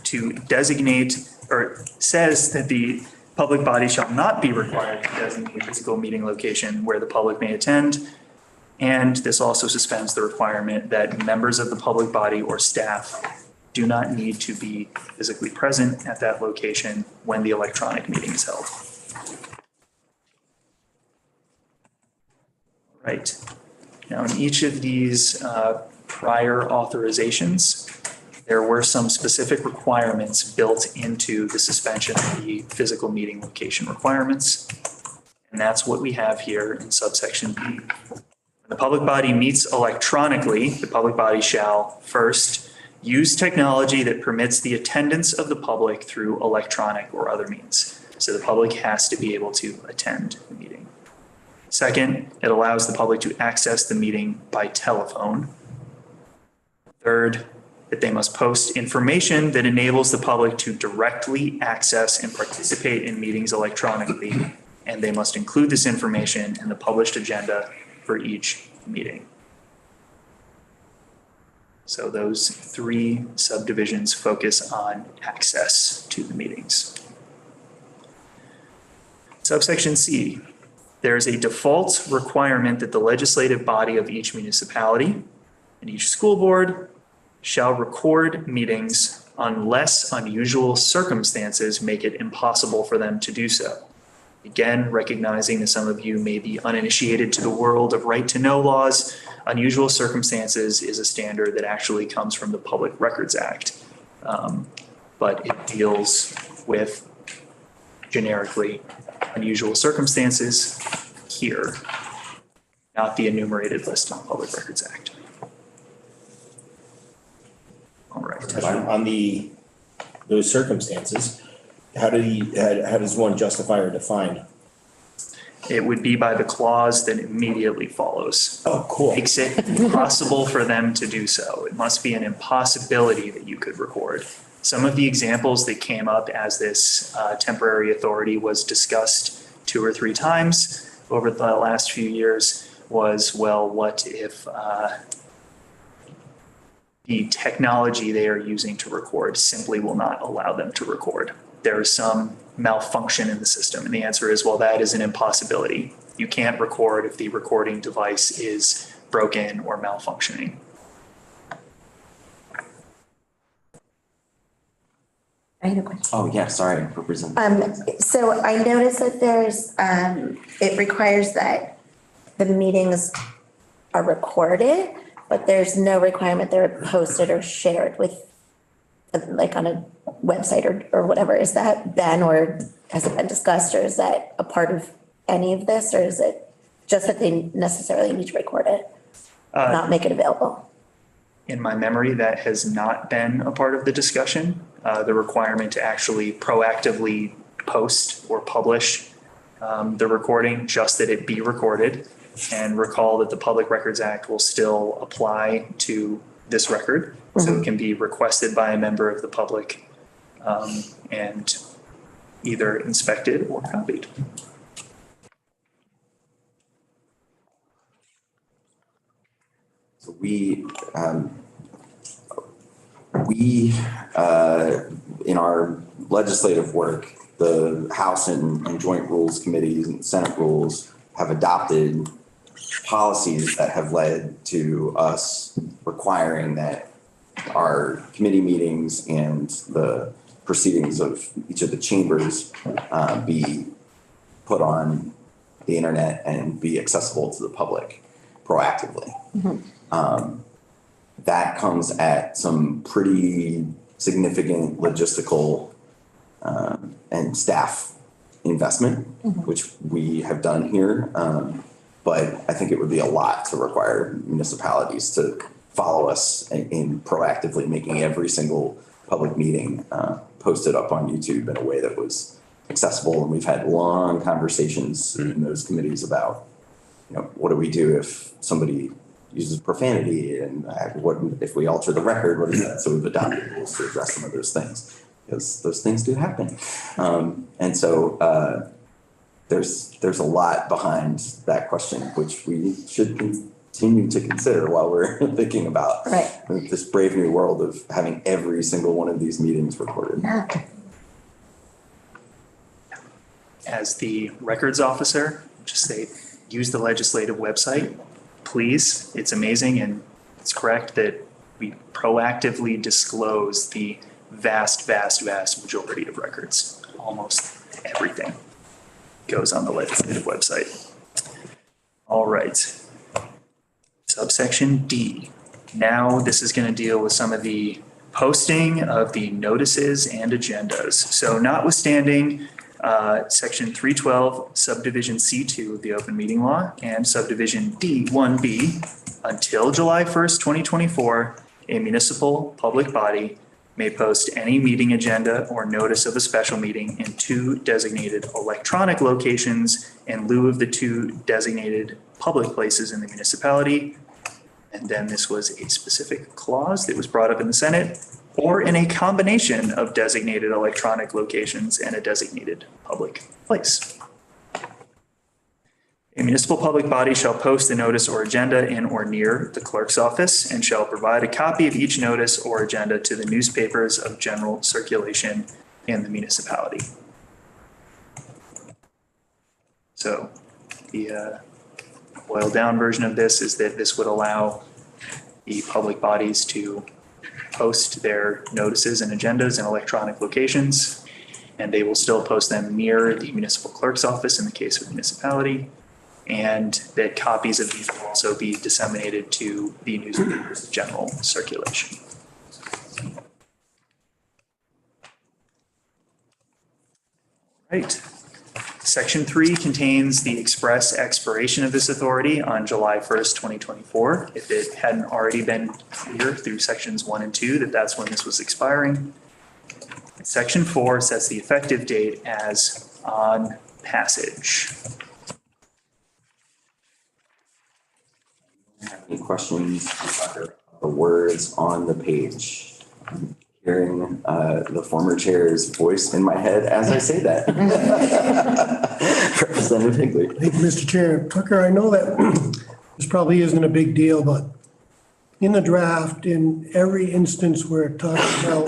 to designate, or says that the public body shall not be required to designate a physical meeting location where the public may attend. And this also suspends the requirement that members of the public body or staff do not need to be physically present at that location when the electronic meeting is held. Right. Now, in each of these prior authorizations, there were some specific requirements built into the suspension of the physical meeting location requirements. And that's what we have here in subsection B. When the public body meets electronically, the public body shall first use technology that permits the attendance of the public through electronic or other means. So the public has to be able to attend the meeting. Second, it allows the public to access the meeting by telephone. Third, that they must post information that enables the public to directly access and participate in meetings electronically, and they must include this information in the published agenda for each meeting. So those three subdivisions focus on access to the meetings. Subsection C, there is a default requirement that the legislative body of each municipality and each school board shall record meetings unless unusual circumstances make it impossible for them to do so. Again, recognizing that some of you may be uninitiated to the world of right to know laws, unusual circumstances is a standard that actually comes from the Public Records Act. But it deals with generically unusual circumstances here, not the enumerated list in the Public Records Act. All right. On those circumstances, how does one justify or define? It would be by the clause that immediately follows. Oh, cool. Makes it impossible for them to do so. It must be an impossibility that you could record. Some of the examples that came up as this temporary authority was discussed 2 or 3 times over the last few years was, well, what if the technology they are using to record simply will not allow them to record? There is some malfunction in the system. And the answer is, well, that is an impossibility. You can't record if the recording device is broken or malfunctioning. I had a question. Oh, yeah, sorry, Representative. So I noticed that there's, it requires that the meetings are recorded, but there's no requirement they're posted or shared with, like on a website or whatever. Is that been, or has it been discussed, or is that a part of any of this? Or is it just that they necessarily need to record it, not make it available? In my memory, that has not been a part of the discussion. The requirement to actually proactively post or publish the recording, just that it be recorded. And recall that the Public Records Act will still apply to this record. So it can be requested by a member of the public and either inspected or copied. So we in our legislative work, the House and Joint Rules Committees and Senate rules have adopted policies that have led to us requiring that our committee meetings and the proceedings of each of the chambers be put on the internet and be accessible to the public proactively. That comes at some pretty significant logistical and staff investment, which we have done here. But I think it would be a lot to require municipalities to follow us in proactively making every single public meeting posted up on YouTube in a way that was accessible. And we've had long conversations in those committees about, you know, what do we do if somebody uses profanity, and what if we alter the record, what is that? So we've adopted rules to address some of those things, because those things do happen. And so there's a lot behind that question, which we should continue to consider while we're thinking about this brave new world of having every single one of these meetings recorded. As the records officer, just say, use the legislative website, please. It's amazing, and it's correct that we proactively disclose the vast majority of records. Almost everything goes on the legislative website. All right. Subsection D. Now this is going to deal with some of the posting of the notices and agendas. So notwithstanding Section 312, Subdivision C2 of the Open Meeting Law and Subdivision D1B, until July 1st, 2024, a municipal public body may post any meeting agenda or notice of a special meeting in two designated electronic locations in lieu of the two designated public places in the municipality. And then this was a specific clause that was brought up in the Senate, or in a combination of designated electronic locations and a designated public place. A municipal public body shall post a notice or agenda in or near the clerk's office and shall provide a copy of each notice or agenda to the newspapers of general circulation in the municipality. So the boiled down version of this is that this would allow the public bodies to post their notices and agendas in electronic locations, and they will still post them near the municipal clerk's office in the case of municipality, and that copies of these will also be disseminated to the newspapers of general circulation. Right. Section 3 contains the express expiration of this authority on July 1st, 2024. If it hadn't already been clear through sections 1 and 2 that that's when this was expiring. Section 4 sets the effective date as on passage. Any questions about the words on the page? I'm hearing the former chair's voice in my head as I say that. Representative Higley. Thank you, Mr. Chair. Tucker, I know that this probably isn't a big deal, but in the draft, in every instance where it talks about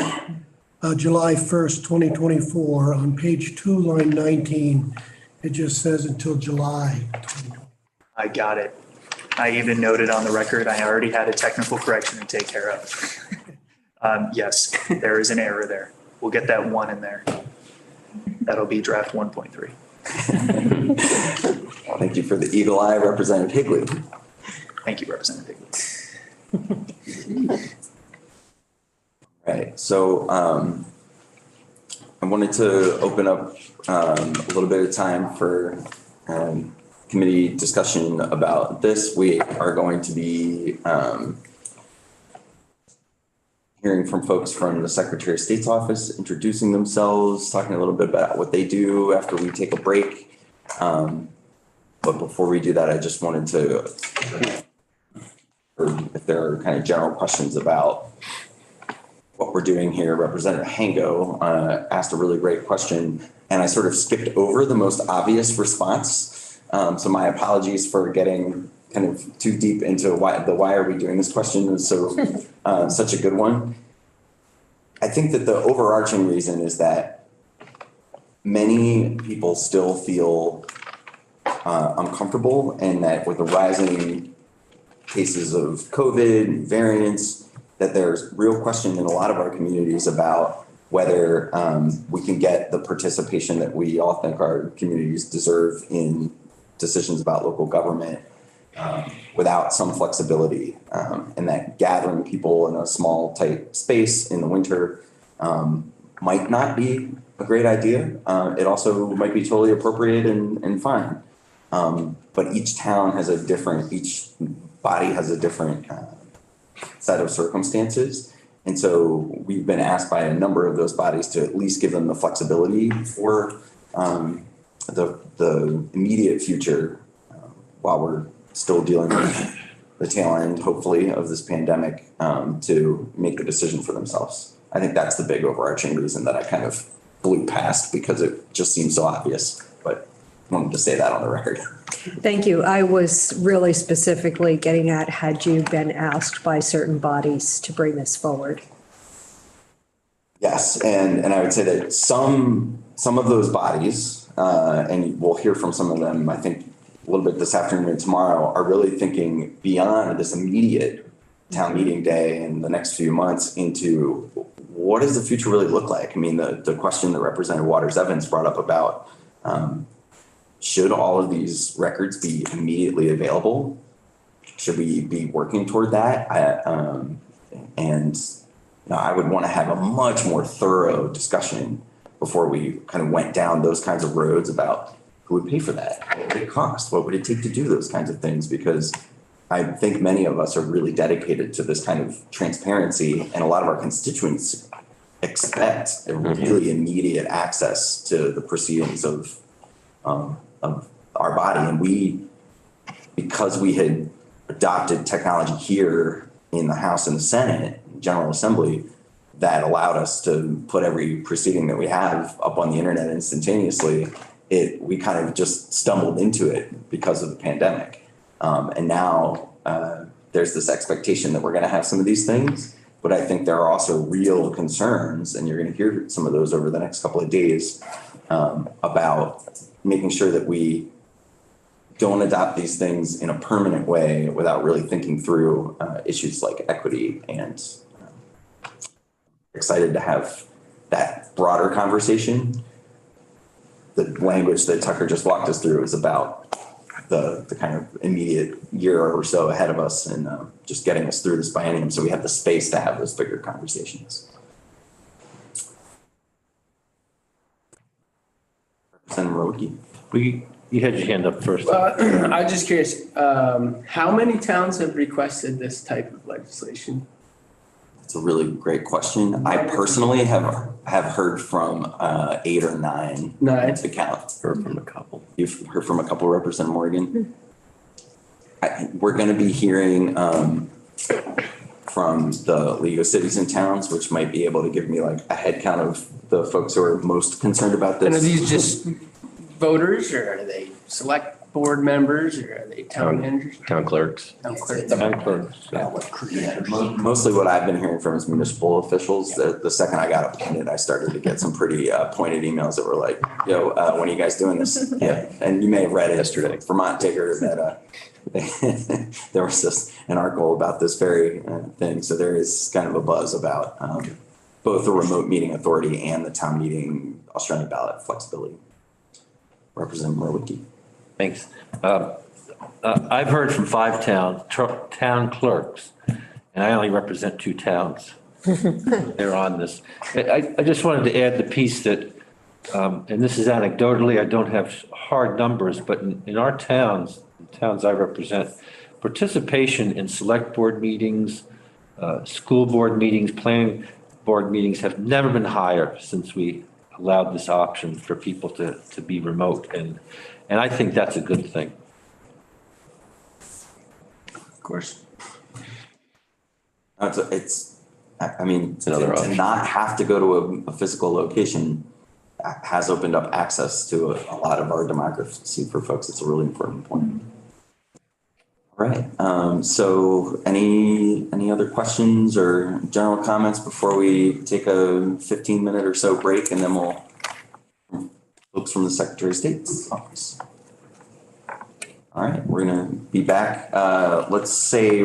July 1st, 2024, on page 2, line 19, it just says until July 2024. I got it. I even noted on the record, I already had a technical correction to take care of. Yes, there is an error there. We'll get that 1 in there. That'll be draft 1.3. Thank you for the eagle eye, Representative Higley. Thank you, Representative Higley. Right, so I wanted to open up a little bit of time for committee discussion about this. We are going to be hearing from folks from the Secretary of State's office, introducing themselves, talking a little bit about what they do after we take a break. But before we do that, I just wanted to, or if there are kind of general questions about what we're doing here, Representative Hango asked a really great question, and I sort of skipped over the most obvious response. So my apologies for getting kind of too deep into why are we doing this question is so such a good one. I think that the overarching reason is that many people still feel uncomfortable, and that with the rising cases of COVID and variants, that there's real question in a lot of our communities about whether we can get the participation that we all think our communities deserve in decisions about local government without some flexibility, and that gathering people in a small, tight space in the winter might not be a great idea. It also might be totally appropriate and fine. But each town has each body has a different set of circumstances. And so we've been asked by a number of those bodies to at least give them the flexibility for the immediate future while we're still dealing with the tail end, hopefully, of this pandemic to make the decision for themselves. I think that's the big overarching reason that I kind of blew past because it just seems so obvious, but wanted to say that on the record. Thank you. I was really specifically getting at, had you been asked by certain bodies to bring this forward? Yes, and I would say that some of those bodies, and we'll hear from some of them, I think, a little bit this afternoon and tomorrow, are really thinking beyond this immediate town meeting day and the next few months into what does the future really look like? I mean, the question that Representative Waters Evans brought up about should all of these records be immediately available? Should we be working toward that? And I would want to have a much more thorough discussion before we kind of went down those kinds of roads about who would pay for that? What would it cost? What would it take to do those kinds of things? Because I think many of us are really dedicated to this kind of transparency, and a lot of our constituents expect a really immediate access to the proceedings of our body. And we, because we had adopted technology here in the House and the Senate, General Assembly, that allowed us to put every proceeding that we have up on the internet instantaneously, we kind of just stumbled into it because of the pandemic. And now there's this expectation that we're going to have some of these things, but I think there are also real concerns, and you're going to hear some of those over the next couple of days, about making sure that we don't adopt these things in a permanent way without really thinking through issues like equity. And excited to have that broader conversation. The language that Tucker just walked us through is about the kind of immediate year or so ahead of us, and just getting us through this biennium so we have the space to have those bigger conversations. Representative Roki. You had your hand up first. I'm just curious, how many towns have requested this type of legislation? It's a really great question. I personally have heard from 8 or 9. 9 to count. Heard from a couple. You've heard from a couple, Representative Morgan. We're going to be hearing from the League of Cities and Towns, which might be able to give me like a head count of the folks who are most concerned about this. And are these just voters, or are they select board members, or are they town managers? Town clerks. Town clerks. Town clerks. Mostly what I've been hearing from is municipal officials. The second I got appointed, I started to get some pretty pointed emails that were like, yo, when are you guys doing this? Yeah, and you may have read it yesterday. Vermont Digger, that there was just an article about this very thing. So there is kind of a buzz about both the remote meeting authority and the town meeting Australian ballot flexibility. Representative Murwicki. Thanks. I've heard from 5 town clerks, and I only represent 2 towns. They're on this. I just wanted to add the piece that, and this is anecdotally, I don't have hard numbers, but in our towns, the towns I represent, participation in select board meetings, school board meetings, planning board meetings have never been higher since we allowed this option for people to be remote. And I think that's a good thing. Of course. It's another to option. not have to go to a physical location has opened up access to a lot of our democracy for folks. It's a really important point. All right. So any other questions or general comments before we take a 15-minute or so break, and then we'll folks from the Secretary of State's office. All right, we're gonna be back. Let's say